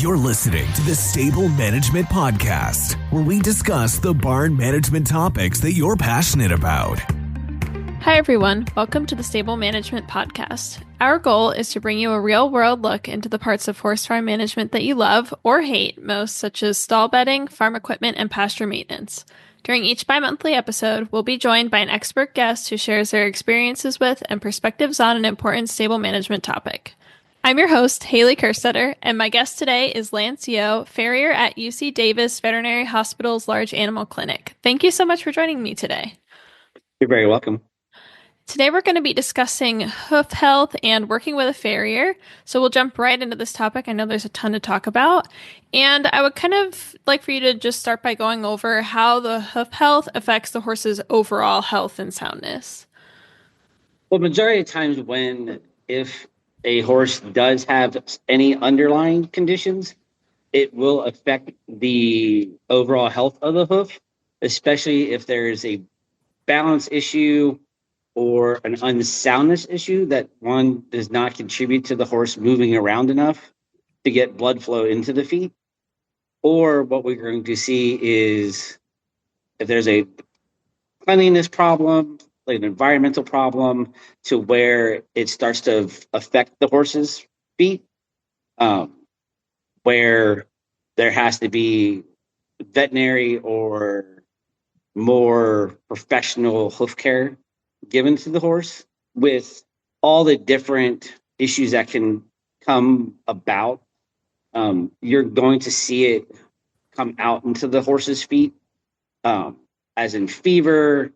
You're listening to the Stable Management Podcast, where we discuss the barn management topics that you're passionate about. Hi, everyone. Welcome to the Stable Management Podcast. Our goal is to bring you a real-world look into the parts of horse farm management that you love or hate most, such as stall bedding, farm equipment, and pasture maintenance. During each bi-monthly episode, we'll be joined by an expert guest who shares their experiences with and perspectives on an important stable management topic. I'm your host, Hailey Kerstetter, and my guest today is Lance Yohe, farrier at UC Davis Veterinary Hospital's Large Animal Clinic. Thank you so much for joining me today. You're very welcome. Today we're going to be discussing hoof health and working with a farrier. So we'll jump right into this topic. I know there's a ton to talk about. And I would kind of like for you to just start by going over how the hoof health affects the horse's overall health and soundness. Well, majority of times if a horse does have any underlying conditions, it will affect the overall health of the hoof, especially if there's a balance issue or an unsoundness issue that one does not contribute to the horse moving around enough to get blood flow into the feet. Or what we're going to see is if there's a cleanliness problem, like an environmental problem, to where it starts to affect the horse's feet, where there has to be veterinary or more professional hoof care given to the horse. With all the different issues that can come about, you're going to see it come out into the horse's feet, as in fever,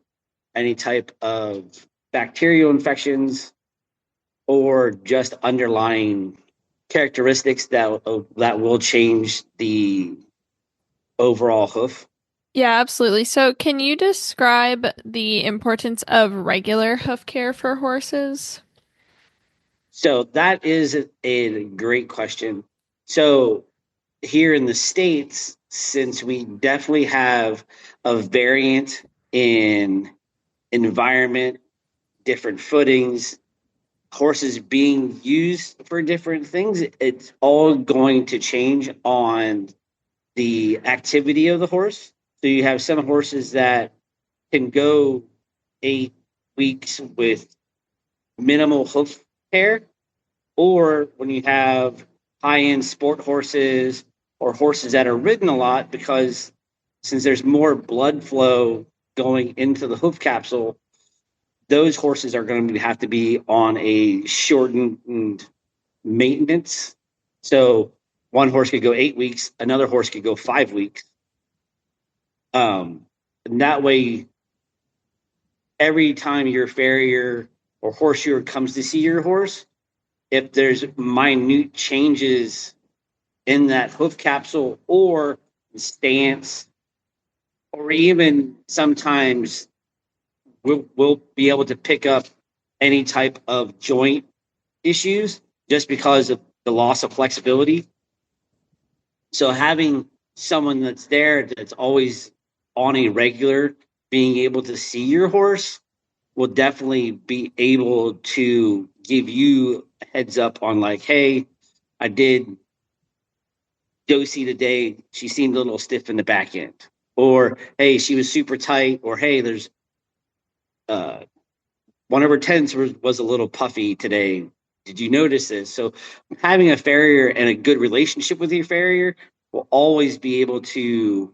any type of bacterial infections, or just underlying characteristics that will change the overall hoof. Yeah, absolutely. So can you describe the importance of regular hoof care for horses? So that is a great question. So here in the States, since we definitely have a variant in environment, different footings, horses being used for different things, it's all going to change on the activity of the horse. So you have some horses that can go 8 weeks with minimal hoof care, or when you have high-end sport horses or horses that are ridden a lot, because since there's more blood flow going into the hoof capsule, those horses are going to have to be on a shortened maintenance. So one horse could go 8 weeks, another horse could go 5 weeks. And that way, every time your farrier or horseshoer comes to see your horse, if there's minute changes in that hoof capsule or stance, or even sometimes we'll be able to pick up any type of joint issues just because of the loss of flexibility. So having someone that's there that's always on a regular, being able to see your horse, will definitely be able to give you a heads up on like, hey, I did Josie today. She seemed a little stiff in the back end. Or, hey, she was super tight. Or, hey, there's one of her tents was a little puffy today. Did you notice this? So having a farrier and a good relationship with your farrier will always be able to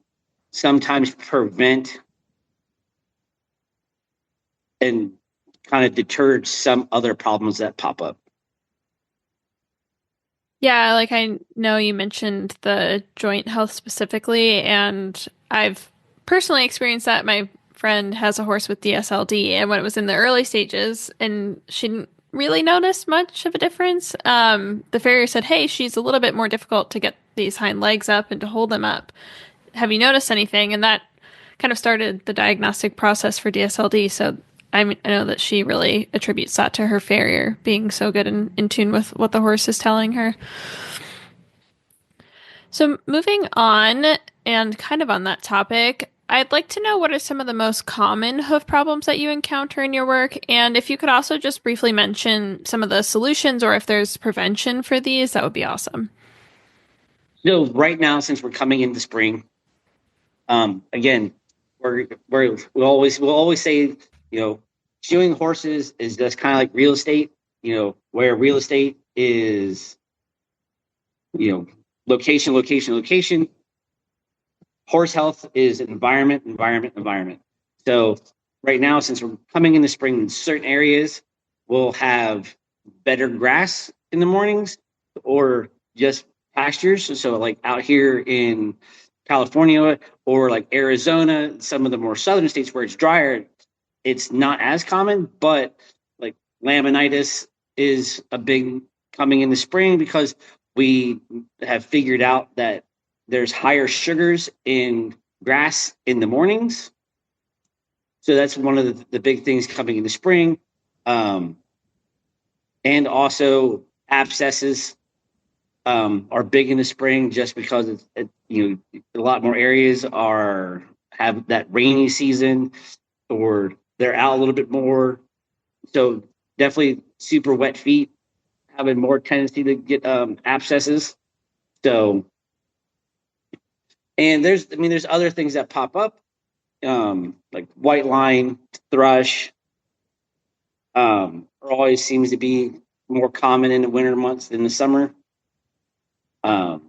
sometimes prevent and kind of deter some other problems that pop up. Yeah, like I know you mentioned the joint health specifically, and I've personally experienced that. My friend has a horse with DSLD, and when it was in the early stages and she didn't really notice much of a difference, the farrier said, hey, she's a little bit more difficult to get these hind legs up and to hold them up. Have you noticed anything? And that kind of started the diagnostic process for DSLD. So I know that she really attributes that to her farrier being so good and in tune with what the horse is telling her. So moving on, and kind of on that topic, I'd like to know what are some of the most common hoof problems that you encounter in your work, and if you could also just briefly mention some of the solutions or if there's prevention for these, that would be awesome. So right now, since we're coming into spring, again, we'll always say, shoeing horses is just kind of like real estate. Where real estate is, location, location, location. Horse health is environment, environment, environment. So right now, since we're coming in the spring, in certain areas, we'll have better grass in the mornings or just pastures. So like out here in California or like Arizona, some of the more southern states where it's drier, it's not as common, but like laminitis is a big coming in the spring because we have figured out that there's higher sugars in grass in the mornings. So that's one of the big things coming in the spring. And also abscesses are big in the spring just because a lot more areas have that rainy season or they're out a little bit more. So definitely super wet feet having more tendency to get abscesses. So, and there's other things that pop up, like white line, thrush, always seems to be more common in the winter months than the summer. So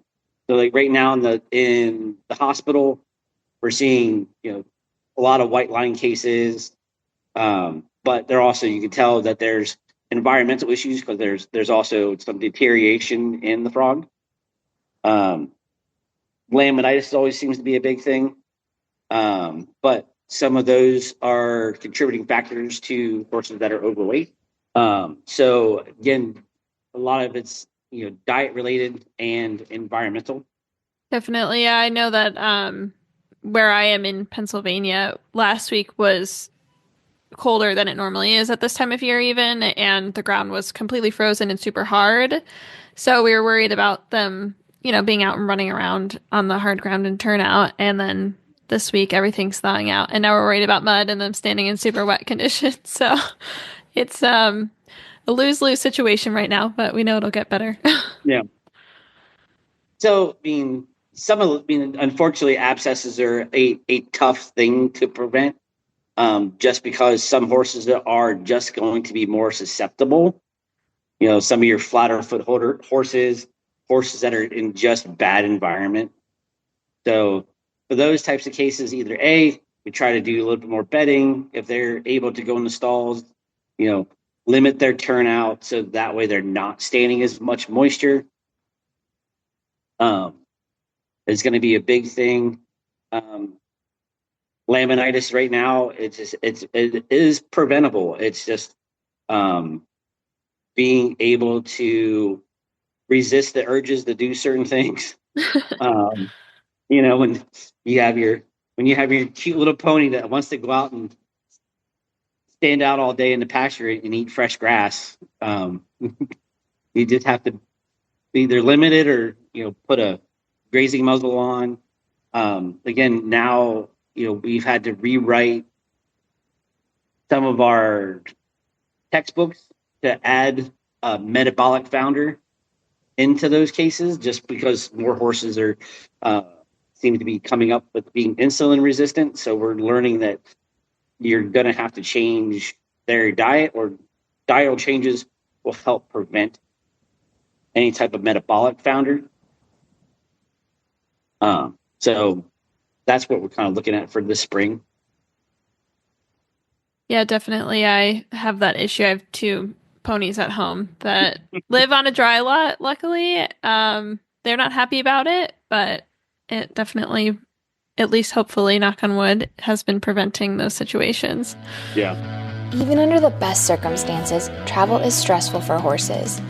like right now in the hospital, we're seeing, a lot of white line cases. But there also, you can tell that there's environmental issues because there's also some deterioration in the frog. Laminitis always seems to be a big thing. But some of those are contributing factors to horses that are overweight. So again, a lot of it's, diet related and environmental. Definitely. Yeah, I know that where I am in Pennsylvania, last week was colder than it normally is at this time of year even, and the ground was completely frozen and super hard. So we were worried about them, being out and running around on the hard ground and turnout. And then this week everything's thawing out, and now we're worried about mud and them standing in super wet conditions. So it's a lose-lose situation right now, but we know it'll get better. Yeah. So, unfortunately, abscesses are a tough thing to prevent, just because some horses are just going to be more susceptible. Some of your flatter foot horses that are in just bad environment. So for those types of cases, either A, we try to do a little bit more bedding. If they're able to go in the stalls, limit their turnout so that way they're not standing as much moisture. It's going to be a big thing. Laminitis right now, it is preventable. It's just being able to resist the urges to do certain things. When you have your cute little pony that wants to go out and stand out all day in the pasture and eat fresh grass, you just have to either limit it or put a grazing muzzle on. Again, now we've had to rewrite some of our textbooks to add a metabolic founder into those cases, just because more horses are seem to be coming up with being insulin resistant. So we're learning that you're going to have to change their diet, or diet changes will help prevent any type of metabolic founder. So that's what we're kind of looking at for this spring. Yeah, definitely. I have that issue. I have two ponies at home that live on a dry lot, luckily. They're not happy about it, but it definitely, at least hopefully, knock on wood, has been preventing those situations. Yeah. Even under the best circumstances, travel is stressful for horses.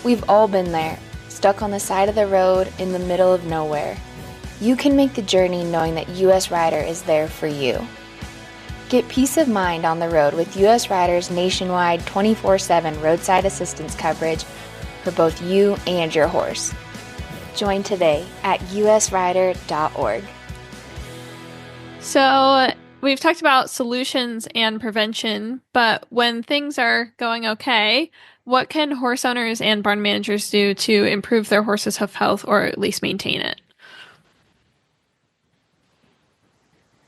We've all been there, stuck on the side of the road in the middle of nowhere. You can make the journey knowing that US Rider is there for you. Get peace of mind on the road with US Rider's nationwide 24/7 roadside assistance coverage for both you and your horse. Join today at usrider.org. So we've talked about solutions and prevention, but when things are going okay, what can horse owners and barn managers do to improve their horse's hoof health or at least maintain it?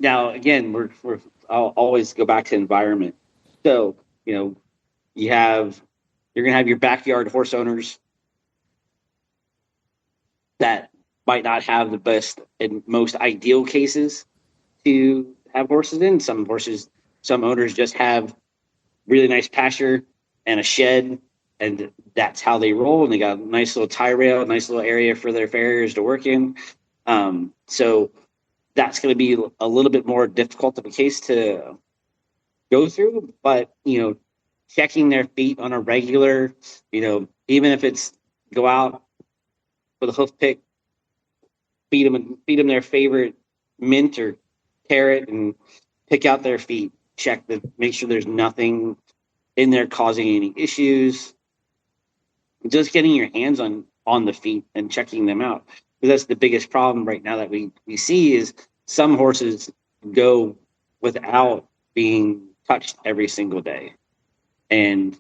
Now, again, I'll always go back to environment. So, you're going to have your backyard horse owners that might not have the best and most ideal cases to have horses in. Some owners just have really nice pasture and a shed, and that's how they roll. And they got a nice little tie rail, a nice little area for their farriers to work in. So that's going to be a little bit more difficult of a case to go through, but, checking their feet on a regular, even if it's go out with a hoof pick, feed them their favorite mint or carrot and pick out their feet, make sure there's nothing in there causing any issues. Just getting your hands on the feet and checking them out. Because that's the biggest problem right now that we see is some horses go without being touched every single day. And,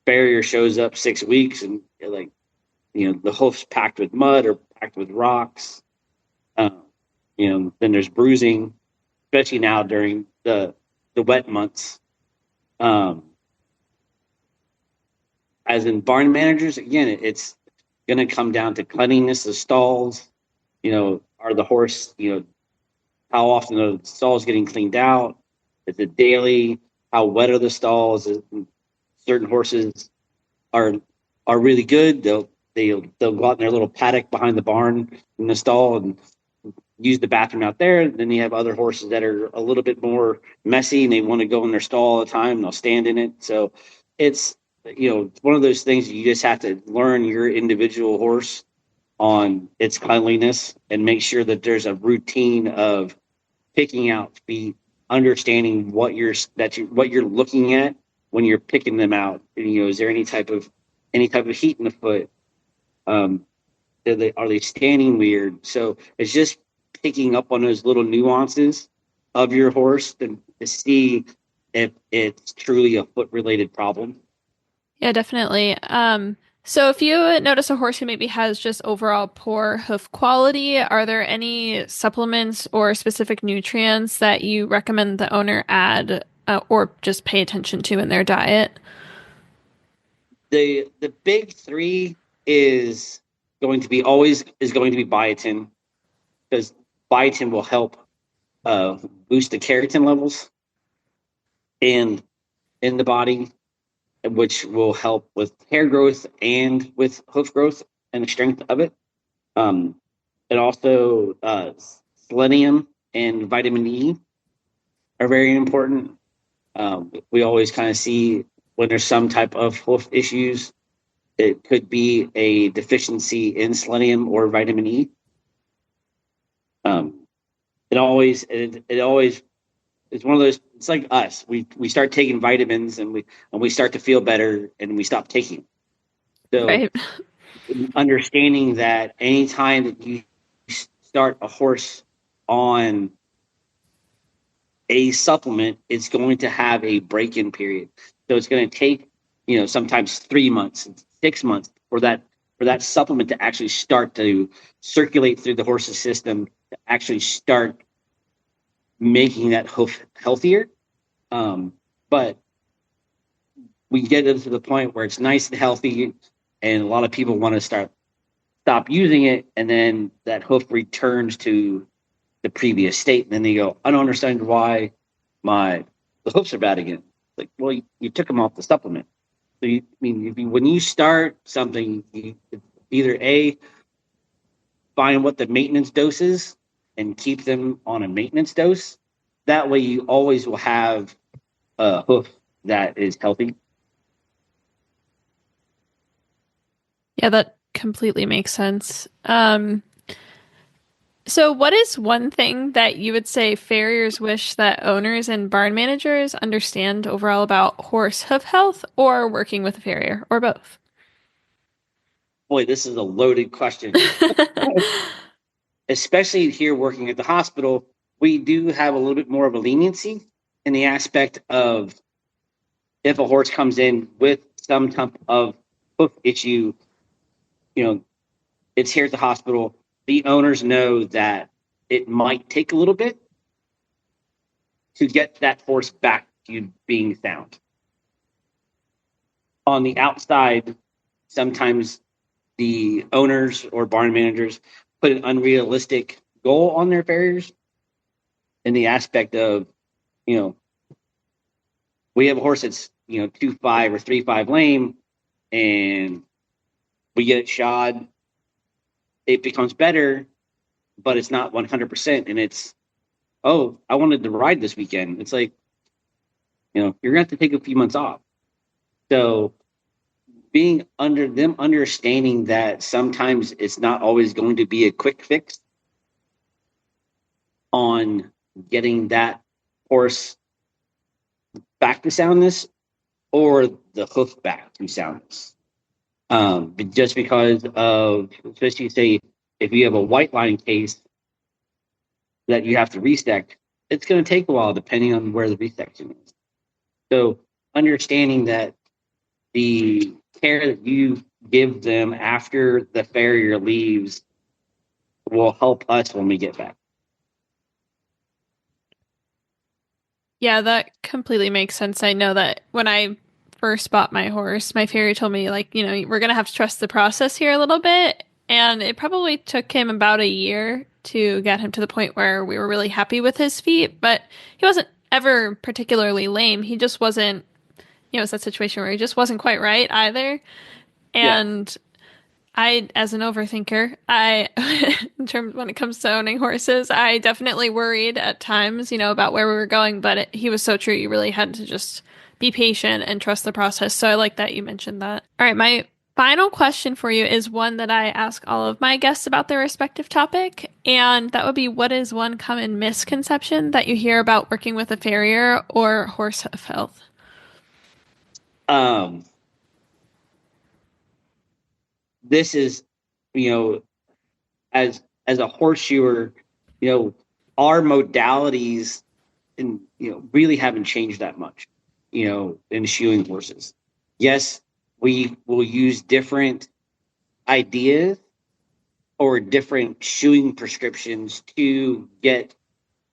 farrier shows up 6 weeks and the hoof's packed with mud or packed with rocks. Then there's bruising, especially now during the wet months. As in barn managers, again, it's going to come down to cleanliness of stalls. Are the horse, how often are the stalls getting cleaned out? Is it daily? How wet are the stalls? Certain horses are really good. They'll go out in their little paddock behind the barn in the stall and use the bathroom out there. Then you have other horses that are a little bit more messy and they want to go in their stall all the time and they'll stand in it. So it's, one of those things you just have to learn your individual horse on its cleanliness and make sure that there's a routine of picking out feet, understanding what you're looking at when you're picking them out. Is there any type of heat in the foot? Are they standing weird? So it's just picking up on those little nuances of your horse to see if it's truly a foot related problem. Yeah, definitely. So if you notice a horse who maybe has just overall poor hoof quality, are there any supplements or specific nutrients that you recommend the owner add or just pay attention to in their diet? The big three is going to be biotin, because biotin will help boost the keratin levels in the body, which will help with hair growth and with hoof growth and the strength of it. And also selenium and vitamin E are very important. We always kind of see when there's some type of hoof issues, it could be a deficiency in selenium or vitamin E. It always it's one of those. It's like us. We start taking vitamins and we start to feel better and we stop taking. So Right. Understanding that anytime that you start a horse on a supplement, it's going to have a break-in period. So it's going to take, sometimes 3 months, 6 months for that supplement to actually start to circulate through the horse's system, to actually start making that hoof healthier. But we get it to the point where it's nice and healthy, and a lot of people want to stop using it, and then that hoof returns to the previous state, and then they go, I don't understand why the hoofs are bad again. Like, well, you took them off the supplement. So when you start something, you either find what the maintenance dose is and keep them on a maintenance dose. That way you always will have a hoof that is healthy. Yeah, that completely makes sense. So what is one thing that you would say farriers wish that owners and barn managers understand overall about horse hoof health, or working with a farrier, or both? Boy, this is a loaded question. Especially here working at the hospital, we do have a little bit more of a leniency in the aspect of if a horse comes in with some type of hoof issue, it's here at the hospital. The owners know that it might take a little bit to get that horse back to being sound. On the outside, sometimes the owners or barn managers put an unrealistic goal on their farriers in the aspect of, we have a horse that's, 2.5 or 3.5 lame, and we get it shod. It becomes better, but it's not 100%. And it's, oh, I wanted to ride this weekend. It's like, you're going to have to take a few months off. So being under them, understanding that sometimes it's not always going to be a quick fix on getting that horse back to soundness or the hoof back to soundness. But just because of, especially say, if you have a white line case that you have to resect, it's going to take a while depending on where the resection is. So understanding that the care that you give them after the farrier leaves will help us when we get back. Yeah, that completely makes sense. I know that when I first bought my horse, my farrier told me, we're going to have to trust the process here a little bit. And it probably took him about a year to get him to the point where we were really happy with his feet. But he wasn't ever particularly lame. He just wasn't, it's that situation where he just wasn't quite right either. And I, as an overthinker, in terms when it comes to owning horses, I definitely worried at times, about where we were going. But he was so true. You really had to just be patient and trust the process. So I like that you mentioned that. All right, my final question for you is one that I ask all of my guests about their respective topic. And that would be, what is one common misconception that you hear about working with a farrier or horse hoof health? This is, as a horseshoer, our modalities and really haven't changed that much, in shoeing horses. Yes, we will use different ideas or different shoeing prescriptions to get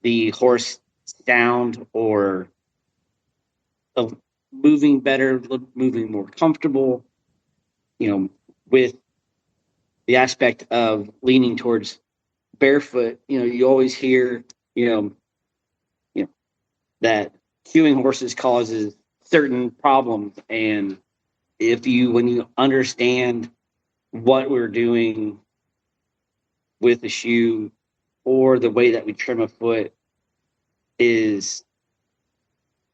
the horse sound or moving better, moving more comfortable, with the aspect of leaning towards barefoot. You always hear, that cueing horses causes certain problems. And when you understand what we're doing with the shoe or the way that we trim a foot,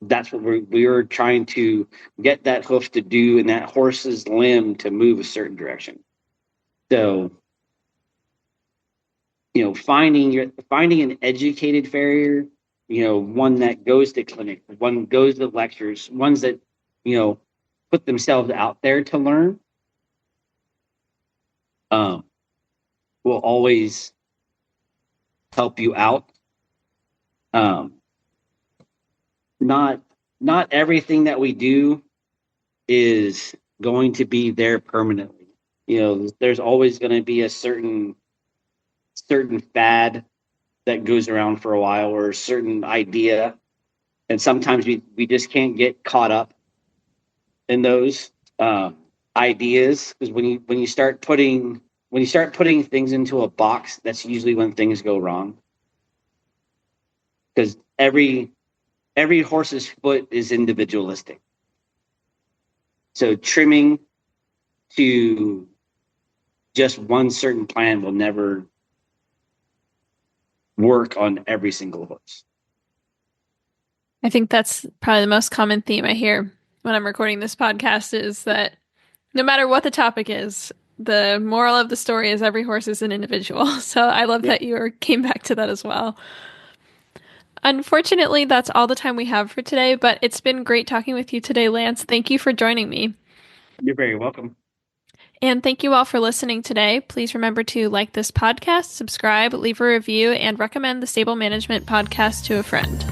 that's what we're trying to get that hoof to do and that horse's limb to move a certain direction. So, finding an educated farrier, one that goes to clinic, one goes to lectures, ones that, put themselves out there to learn, will always help you out. Not everything that we do is going to be there permanently. There's always going to be a certain fad that goes around for a while, or a certain idea. And sometimes we just can't get caught up in those ideas, because when you start putting things into a box, that's usually when things go wrong. Because every horse's foot is individualistic. So trimming to just one certain plan will never work on every single horse. I think that's probably the most common theme I hear when I'm recording this podcast, is that no matter what the topic is, the moral of the story is every horse is an individual. So I love that you came back to that as well. Unfortunately, that's all the time we have for today, but it's been great talking with you today, Lance. Thank you for joining me. You're very welcome. And thank you all for listening today. Please remember to like this podcast, subscribe, leave a review, and recommend the Stable Management Podcast to a friend.